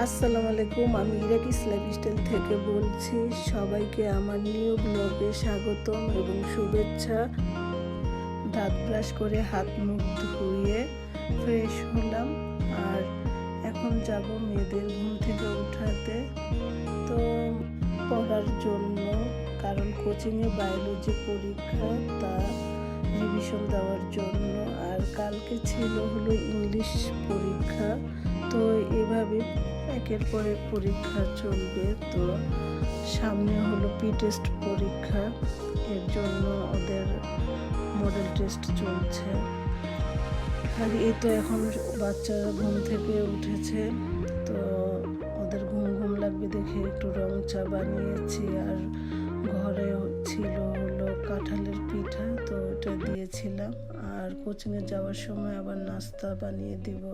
আসসালামু আলাইকুম, আমি ইরাকিস লাইফস্টাইল থেকে বলছি। সবাইকে আমার নিউ ব্লগে স্বাগতম এবং শুভেচ্ছা। দাঁত ব্রাশ করে হাত মুখ ধুয়ে ফ্রেশ হলাম, আর এখন যাব মেয়েদের ঘুম থেকে উঠাতে, তো পড়ার জন্য, কারণ কোচিংয়ে বায়োলজি পরীক্ষা, তা রিভিশন দেওয়ার জন্য। আর কালকে ছিল হলো ইংলিশ পরীক্ষা, তো এভাবে একের পর এক পরীক্ষা চলবে। তো সামনে হলো প্রি টেস্ট পরীক্ষা, এর জন্য ওদের মডেল টেস্ট চলছে। আর এই তো এখন বাচ্চারা ঘুম থেকে উঠেছে, তো ওদের ঘুম ঘুম লাগবে দেখে একটু রং চা বানিয়েছি। আর ঘরে ছিল হলো কাঁঠালের পিঠা, তো ওটা দিয়েছিলাম। আর কোচিংয়ে যাওয়ার সময় আবার নাস্তা বানিয়ে দিব।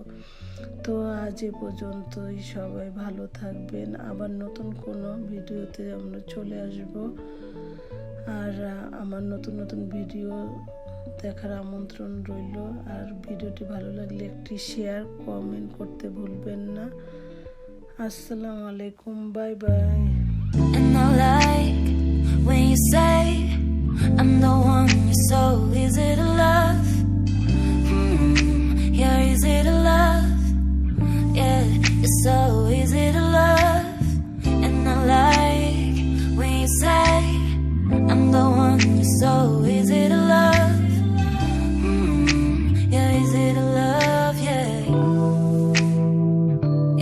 তো আজ এ পর্যন্তই, সবাই ভালো থাকবেন। আবার নতুন কোনো ভিডিওতে আমরা চলে আসব। আর আমার নতুন নতুন ভিডিও দেখার আমন্ত্রণ রইল। আর ভিডিওটি ভালো লাগলে একটি শেয়ার কমেন্ট করতে ভুলবেন না। আসসালামু আলাইকুম, bye bye. And I like when you say I'm the one you're so easy to love. Yeah, easy to love. Yeah, you're so easy to love. And I like when you say I'm the one you're so easy to love. Yeah, easy to love, yeah.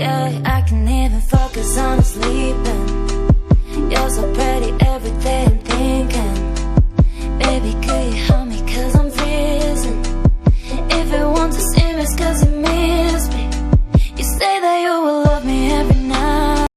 Yeah, I can even focus on sleeping. You're so pretty every day I'm thinking, baby, could you help me cause I'm freezing. If you want to see me it's cause you miss me.